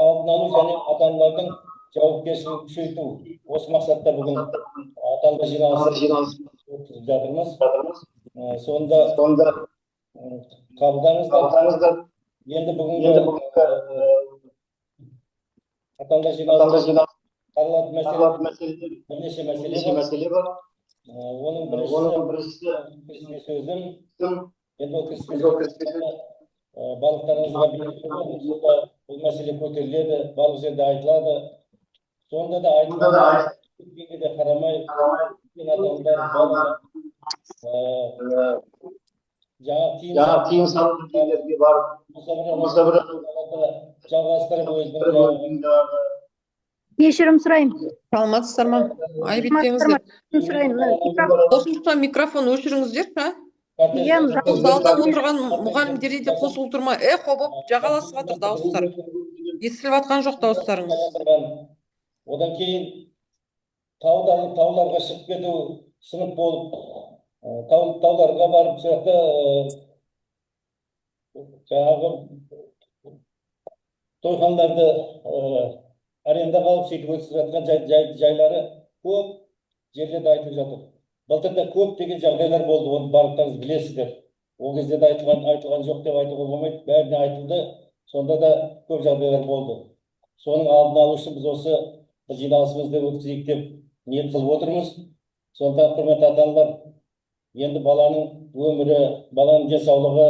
алдын алу және ата-аналардың жауапкершілігін күшейту. Осы мақсатта бүгін аталмыш жиналыс өткізіп жатырмыз. Сонда қабылдаңыздар. Енді бүгінгі аталмыш жиналыста қаралатын мәселелер бірнеше мәселе бар. Оның біріншісі сөзім. Енді ол кіріспе балықтарыңызға беріледі, бұл мәселе көтеріледі, барлық жерде айтылады. Сонда да айтылады, қарамай, жаңа тиым салынған жерлерге барып, жалғастырып өзінің кешірім сұраймын. Саламатсыздар ма? Айып етпеңіздер. Қосымша микрофон өшіріңіздерші. Залда отырған мұғалімдерде де қосылып тұрма. Эхо болып жағаласып жатыр дауыстар. Естіліп жатқан жоқ дауыстарыңыз. Одан кейін тауларға шығып кету сынып болып, тауларға барып сояқта жаңағы тойхандарды арендаға алып сөйтіп өткізіп жатқан жайлары көп жерлерде айтылып жатыр. Былтыр да көп деген жағдайлар болды, оны барлықтарыңыз білесіздер. Ол кезде де айтылған жоқ деп айтуға болмайды, бәріне айтылды. Сонда да көп жағдайлар болды. Соның алдын алу үшін біз осы жиналысымызды өткізейік деп ниет қылып отырмыз. Сонда құрметті ата-аналар, енді баланың өмірі, баланың денсаулығы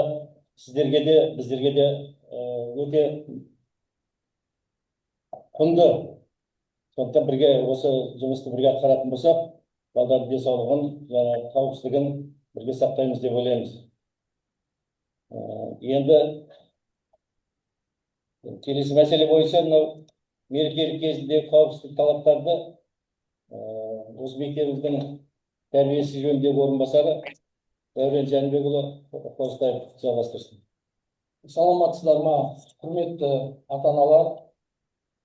сіздерге де, біздерге де өте құнды. Сондықтан бірге осы жұмысты бірге атқаратын болсақ, балалардың денсаулығын, қауіпсіздігін бірге сақтаймыз деп ойлаймыз. Енді келесі мәселе бойынша мерекелік кезіндегі қауіпсіздік талаптарды осы мектебіміздің тәрбиесі жөніндегі орынбасары Дәурен Жәнібекұлы Қосытаев жалғастырсын. Саламатсыздар ма, құрметті ата-аналар.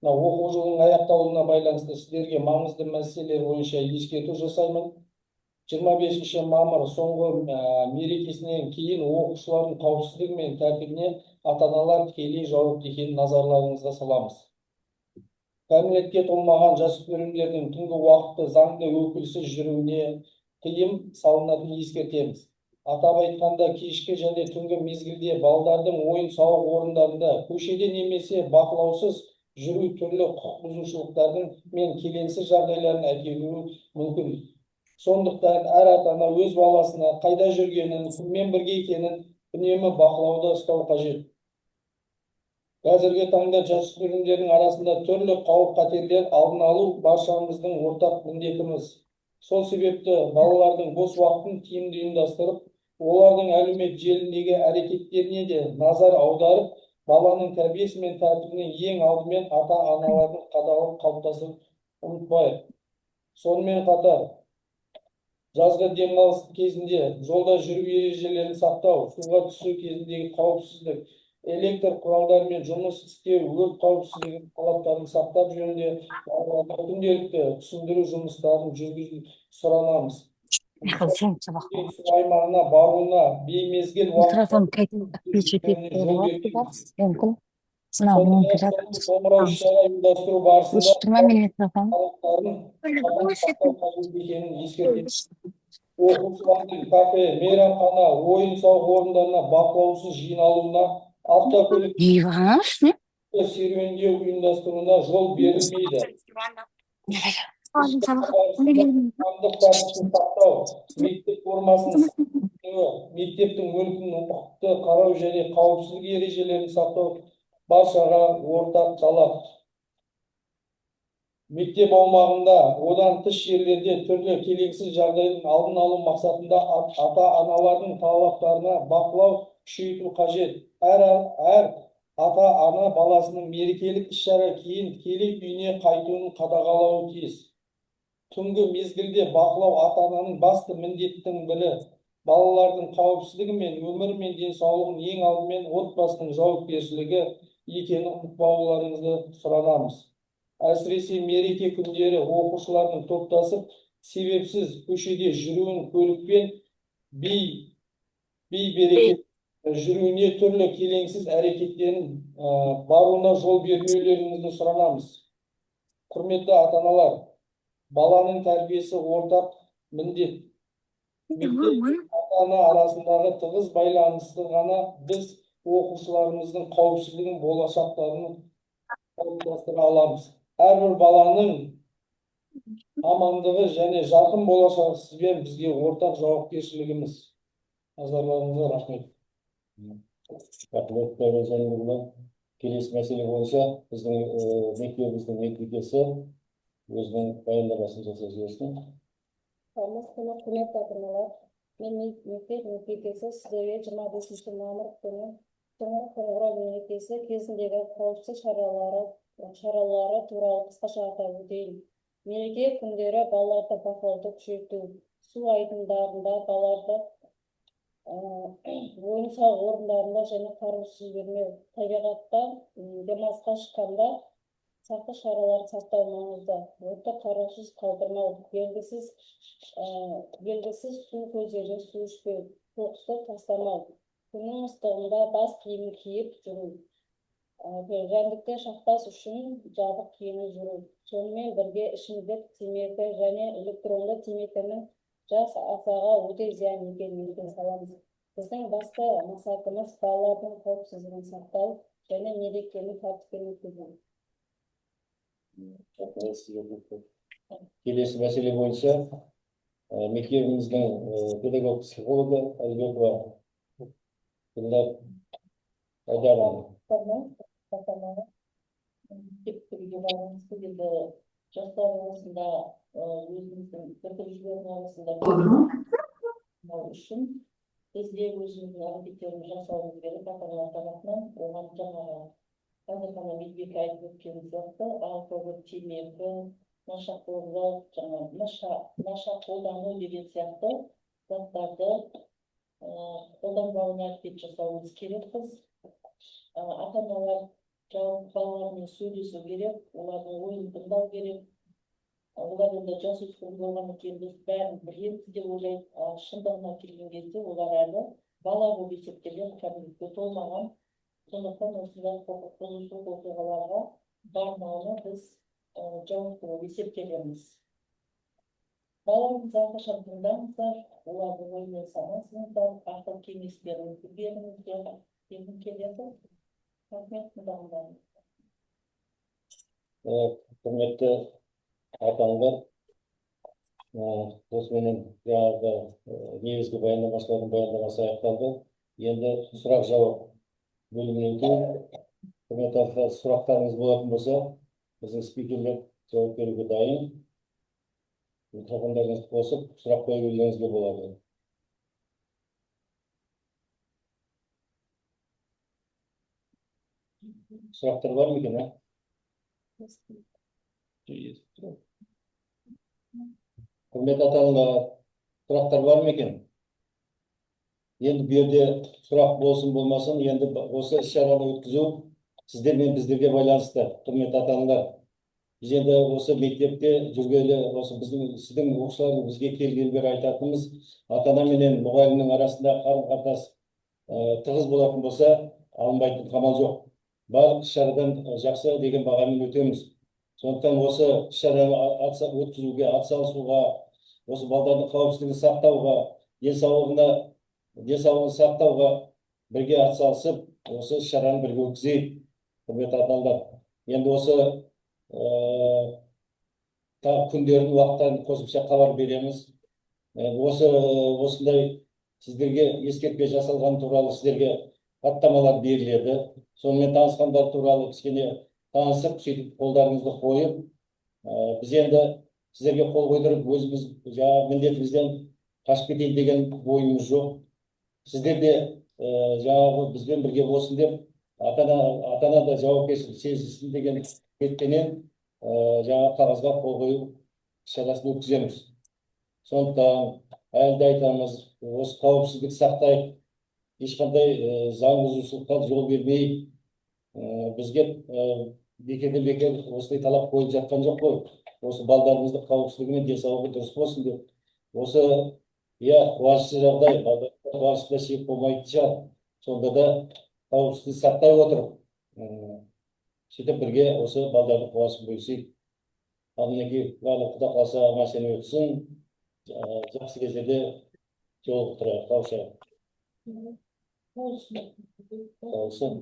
Оқу жылының аяқталуына байланысты сіздерге маңызды мәселелер бойынша ескерту жасаймын. 25 мамыр соңғы мерекесінен кейін оқушылардың қауіпсіздігі мен тәртібіне ата-аналар тікелей жауапты екенін назарларыңызға саламыз. Кәмелетке толмаған жасөспірімдердің түнгі уақытты заңды өкілсіз жүруіне тыйым салынатынын ескертеміз. Атап айтқанда, кешкі және түнгі мезгілде балалардың ойын-сауық орындарында көшеде немесе бақылаусыз жүру түрлі құқық бұзушылықтардың мен келеңсіз жағдайларын әкелуі мүмкін. Сондықтан әр ата-ана өз баласына қайда жүргенін, кіммен бірге екенін үнемі бақылауда ұстау қажет. Қазіргі таңда жасөспірімдердің арасында түрлі қауіп-қатерлер алдын алу баршамыздың ортақ міндетіміз. Сол себепті балалардың бос уақытын тиімді ұйымдастырып, олардың әлеуметтік желідегі әрекеттеріне де назар аударып, баланың тәрбиесі мен тәртібіне ең алдымен ата-аналардың қадағалауын қалыптастырып ұмытпайық. Сонымен қатар, жазғы демалыс кезінде жолда жүру ережелерін сақтау, суға түсу кезіндегі қауіпсіздік, электр құралдарымен жұмыс істеу, өрт қауіпсіздігі талаптарын сақтап жөнінде күнделікті түсіндіру жұмыстарын жүргізу сұранамыз. Су аймағына баруына беймезгіл Микрофон ұйымдастыру барысында оқушылардың кафе, мейрамхана, ойын-сауық орындарына бақылаусыз жиналуына, автокөлік серуендеу ұйымдастыруына жол берілмейді. Мектеп формасын сақтау, мектептің мүлкін ұқыпты қарау және қауіпсіздік ережелерін сақтау баршаға ортақ талап. Мектеп аумағында, одан тыс жерлерде түрлі келеңсіз жағдайдың алдын алу мақсатында ата-аналардың талаптарына бақылау күшейту қажет. Әр ата-ана баласының мерекелік іс-шара кейін тікелей үйіне қайтуын қадағалауы тиіс. Түнгі мезгілде бақылау ата-ананың басты міндеттің бірі. Балалардың қауіпсіздігі мен өмірі мен денсаулығын ең алдымен отбасының жауапкершілігі екенін ұмытпауларыңызды сұранамыз. Әсіресе мереке күндері оқушылардың топтасып, себепсіз көшеде жүруін көлікпен бей-берекет жүрүүне түрлі келеңсіз әрекеттерін баруына жол бермеулеріңізді сұранамыз. Құрметті ата-аналар, баланың тәрбиесі ортақ міндет. Мектеп ата-ана арасындағы тығыз байланысты ғана біз оқушыларымыздың қауіпсіздігін, болашақтарын қалыптастыра аламыз. Әрбір баланың амандығы және жарқын болашағы сізбен бізге ортақ жауапкершілігіміз. Назарларыңызға рахмет. Рахмет, Дәурен. Келесі мәселе бойынша біздің мектебіміздің медбикесі өзінің баяндамасын жасап жіберсін. Құрметті ата-аналар, мен мектеп медбикесі сіздерге 25 мамыр күні Тұңғыш қоңырау мерекесі кезіндегі қауіпсіздік шаралары туралы қысқаша атап өтейін. Мереке күндері балаларды бақылауды күшейту, су айдындарында балаларды ойын-сауық орындарында және қарусыз жібермеу, табиғатта демалысқа шыққанда сақтық шараларын сақтау маңызды. Отты қарусыз қалдырмау, белгісіз су көздеріне су ішпеу, қоқысты тастамау, күннің ыстығында бас киімін киіп жүру, жәндікті шақпас үшін жабық киіммен жүру. Сонымен бірге ішімдік, темекі және электронды темекінің жас ағзаға өте зиян екенін еске саламыз. Біздің басты мақсатымыз балалардың қауіпсіздігін сақтау және мерекені тәртіппен өткізу. Келесі мәселе бойынша мектебіміздің педагог психологы Әлбекова Гүлнар Айдаровна. Мектептерге байланысты енді жастар арасында өзіміздің бітірушілер арасында үшін бізде өзіміздің әрекеттерімізді жасауымыз керек. Ата-аналар тарапынан оған жаңағы қазір ғана медбике айтып өткен сияқты алкоголь, темекі, нашақорлық, наша қолдану деген сияқты заттарды қолданбауына әрекет жасауымыз керекпіз. Ата-аналар балалармен сөйлесу керек, олардың ойын тыңдау керек. Олар енді жасөспірім болғаннан кейін біз бәрін білеміз деп ойлайды. Шындығына келген кезде олар әлі бала болып есептелген, кәмелетке толмаған. Сондықтан осындай құқық бұзушылық оқиғаларға бармауына біз жауапты болып есептелеміз. Балаларымызды әрқашан тыңдаңыздар, олардың ойымен санасыңыздар, ақыл кеңестеріңізді беріңіздер дегім келеді. Рахмет, тыңдаңыздар. Құрметті ата-аналар, осыменен жаңағы негізгі баяндамашылардың баяндамасы аяқталды. Енді сұрақ-жауап бөліміне өтейік. Құрметті ата-аналар, сұрақтарыңыз болатын болса, біздің спикерлер жауап беруге дайын. Микрофондарыңызды қосып, сұрақ қойып болады. Сұрақтар бар ма екен, Құрметті ата-аналар, сұрақтар бар ма екен? Енді бұл жерде сұрақ болсын болмасын, енді осы іс-шараны өткізу сіздер мен біздерге байланысты. Құрметті ата-аналар, біз енді осы мектепте жүргелі, осы сіздің оқушылар бізге келгелі бері айтатынымыз, ата-ана менен мұғалімнің арасында қарым-қатынас тығыз болатын болса, алынбайтын қамал жоқ. Барлық іс-шарадан жақсы деген бағамен өтеміз. Сондықтан осы іс-шараны өткізуге, атсалысуға, осы балалардың қауіпсіздігін сақтауға, денсаулығын сақтауға бірге атсалысып, осы іс-шараны бірге өткізейік. Құрметті ата-аналар, енді осы күндердің уақыттарын қосымша хабар береміз. Осындай сіздерге ескертпе жасалған туралы сіздерге хаттамалар беріледі. Сонымен танысқандар туралы кішкене танысып, сөйтіп қолдарыңызды қойып, біз енді сіздерге қол қойдырып, өзіміз міндетімізден қашып кетейін деген ойымыз жоқ. Сіздер де жаңағы бізбен бірге болсын деп, ата-ана да жауапкершілік сезінсін деген ниетпенен жаңағы қағазға қол қою шарасын өткіземіз. Сондықтан әлі де айтамыз, осы қауіпсіздік сақтайық, ешқандай заң бұзушылыққа жол бермей, бізге бекерден-бекер осындай талап қойып жатқан жоқ қой. Осы балдарымыздың қауіпсіздігі мен денсаулығы дұрыс болсын деп. Осы қуанышты жағдай, балаларға қуанышына шек болмайтын шығар. сонда да қауіпсіздікті сақтай отырып сөйтіп бірге осы балдардың қуасын бөлісейік. ал мінекей барлық құда қаласа мәселе өтсін, жақсы кездерде жолықтырайық, қауышайық. Olsun.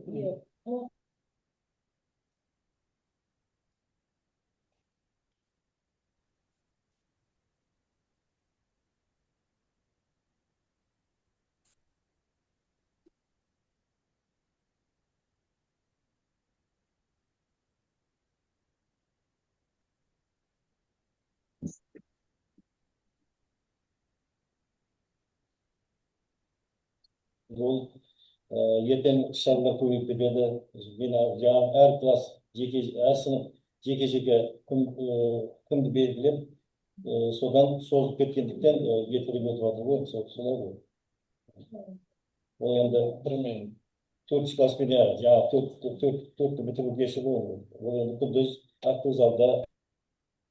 Бұл ертең іс-шаралар көбейіп кетеді. Мен жаңағы әр класс әр сынып жеке күнді белгілеп, содан созып кеткендіктен ертерек өтіп жатыр ғой, солай ғой. Ол енді білмеймін. 4 класспен жаңағы төртті бітіру кеші ғой. Ол енді күндіз актив залда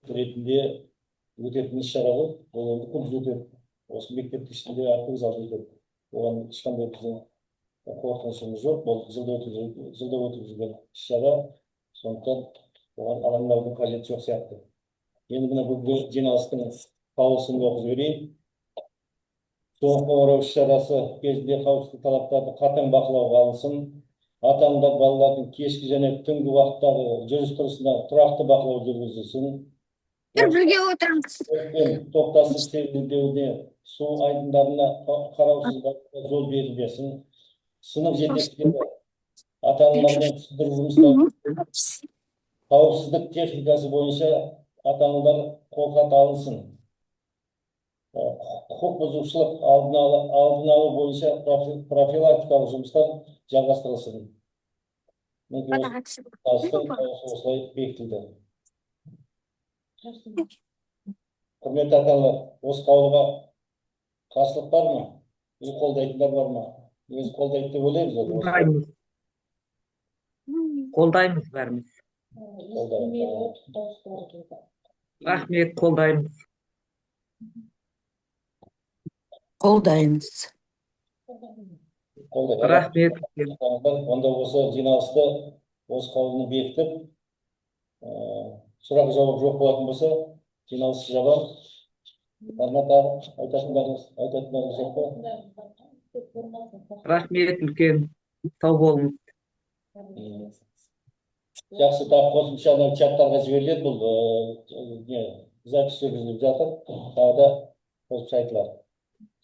ретінде өтетін іс-шара ғой. Ол енді күндіз өтеді. Осы мектептің ішінде актив залда өтеді. Оған ешқандай біздің қорқынышымыз жоқ. Бұл жылда өтіп жүрген іс-шара. Сондықтан оған алаңдаудың қажеті жоқ сияқты. Енді мына бүгінгі жиналыстың қаулысын оқып жіберейін. Соңғы қоңырау іс-шарасы кезінде қауіпсіздік талаптарды қатаң бақылауға алынсын. Ата-аналар балалардың кешкі және түнгі уақыттағы жүріс-тұрысына тұрақты бақылау жүргізілсін. Бірге отырыңыз. Топтасып серуендеуіне, су айдындарына қараусыз жол берілмесін. Сынып жетекшілері ата-аналармен түсіндіру жұмыстары қауіпсіздік техникасы бойынша ата-аналар қолхат алынсын. Құқық бұзушылық алдын алу бойынша профилактикалық жұмыстар жалғастырылсын. Осылай бекітілді. Құрметті ата-аналар, осы қаулыға қарсылық бар ма? Қолдайтындар бар ма? Өзі қолдайды деп ойлаймыз ғой. Қолдаймыз. Қолдаймыз бәріміз. Рахмет, қолдаймыз. Қолдаймыз. Рахмет. Онда осы жиналысты, осы қаулыны бекітіп, сұрақ жауап жоқ болатын болса, жиналыс жабамыз. Айтатындарыңыз жоқ па? Рахмет, үлкен. Сау болыңыз. Жақсы, тағы қосымша чаттарға жіберіледі, бұл запись жүргізіліп жатыр. Тағы да қосымша айтылады.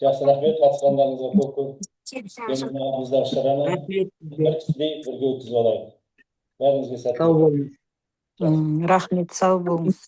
Жақсы, рахмет, қатысқандарыңызға көп. Біздің шараны бір кісідей бірге өткізіп алайық. Бәріңізге сәттілік. Сау болыңыз. Рахмет, сау болыңыз.